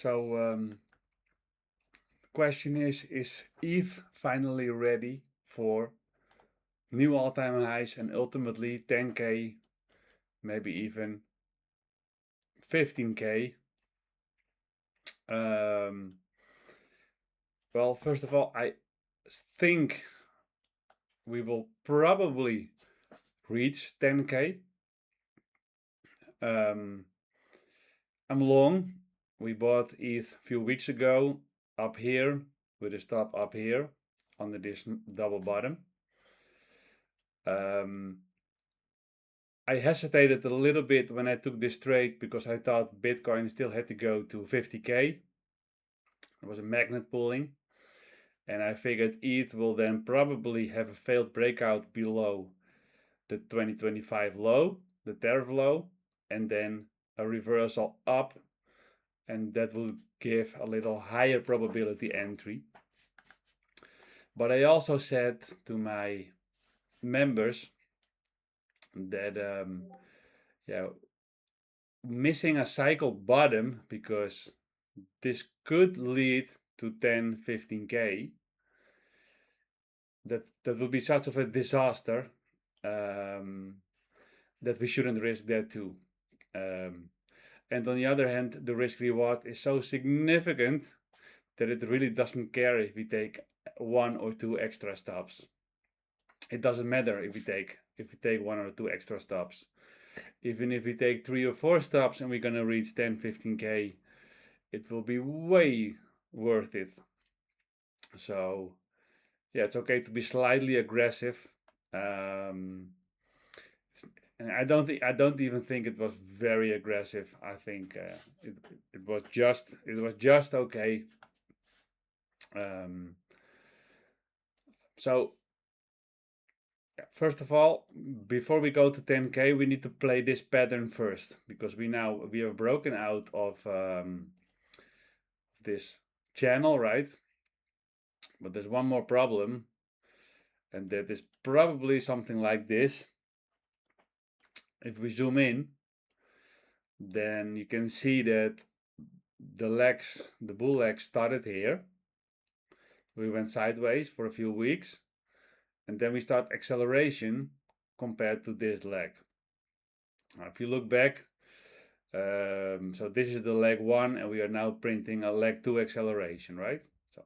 So the question is ETH finally ready for new all-time highs and ultimately 10K, maybe even 15K? Um, well, first of all, I think we will probably reach 10K. Um, I'm long. We bought ETH a few weeks ago up here with a stop up here under this double bottom. I hesitated a little bit when I took this trade because I thought Bitcoin still had to go to 50K. It was a magnet pulling. And I figured ETH will then probably have a failed breakout below the 2025 low, the tariff low, and then a reversal up. And that will give a little higher probability entry. But I also said to my members that missing a cycle bottom, because this could lead to 10, 15K. That will be such of a disaster that we shouldn't risk that too. And on the other hand, the risk reward is so significant that it really doesn't care if we take one or two extra stops. It doesn't matter if we take one or two extra stops. Even if we take 3 or 4 stops and we're gonna reach 10, 15K, it will be way worth it. So yeah, it's okay to be slightly aggressive. And I don't even think it was very aggressive. I think it was just okay. So first of all, before we go to 10K, we need to play this pattern first, because we have broken out of this channel, right? But there's one more problem, and that is probably something like this. If we zoom in, then you can see that the bull leg started here. We went sideways for a few weeks, and then we start acceleration compared to this leg. Now, if you look back, so this is the leg 1, and we are now printing a leg 2 acceleration, right? So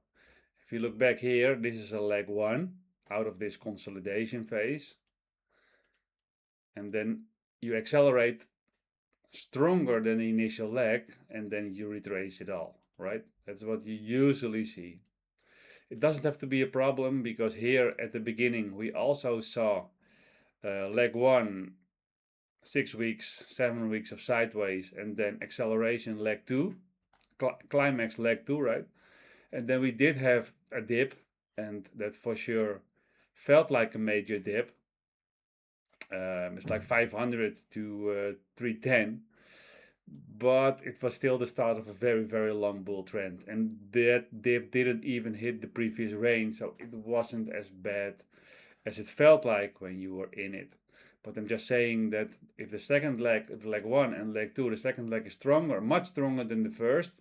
if you look back here, this is a leg 1 out of this consolidation phase, and then you accelerate stronger than the initial leg, and then you retrace it all, right? That's what you usually see. It doesn't have to be a problem, because here at the beginning we also saw leg 1, 6 weeks, 7 weeks of sideways, and then acceleration leg 2, climax leg 2, right? And then we did have a dip, and that for sure felt like a major dip. It's like 500 to 310, but it was still the start of a very, very long bull trend, and that dip didn't even hit the previous range, so it wasn't as bad as it felt like when you were in it. But I'm just saying that if the second leg, if leg 1 and leg 2, the second leg is stronger, much stronger than the first,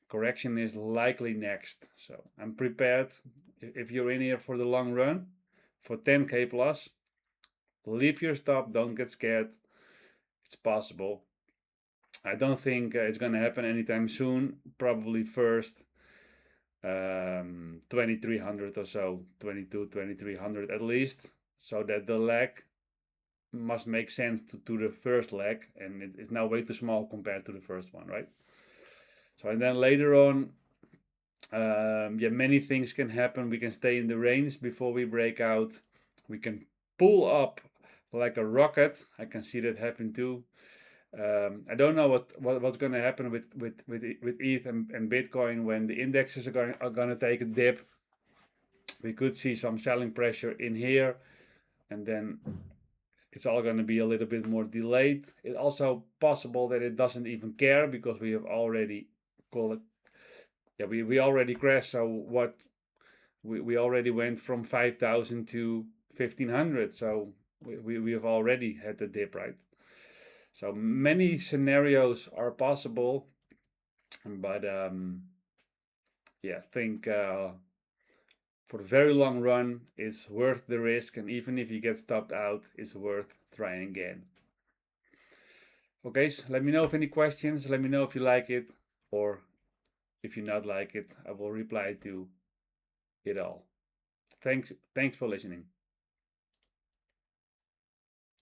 correction is likely next. So I'm prepared. If you're in here for the long run, for 10K plus, leave your stop, don't get scared. It's possible. I don't think it's gonna happen anytime soon. Probably first 2300 or so, 22, 2300 at least, so that the leg must make sense to the first leg, and it is now way too small compared to the first one, right? So, and then later on, many things can happen. We can stay in the range before we break out. We can pull up like a rocket. I can see that happen too. I don't know what's going to happen with ETH and Bitcoin when the indexes are going to take a dip. We could see some selling pressure in here, and then it's all going to be a little bit more delayed. It's also possible that it doesn't even care, because we have already we already crashed. So what we already went from 5,000 to 1,500. So we have already had the dip, right? So many scenarios are possible. But yeah, I think for the very long run, it's worth the risk, and even if you get stopped out, it's worth trying again. Okay, so let me know if any questions. Let me know if you like it, or if you not like it. I will reply to it all. Thanks for listening.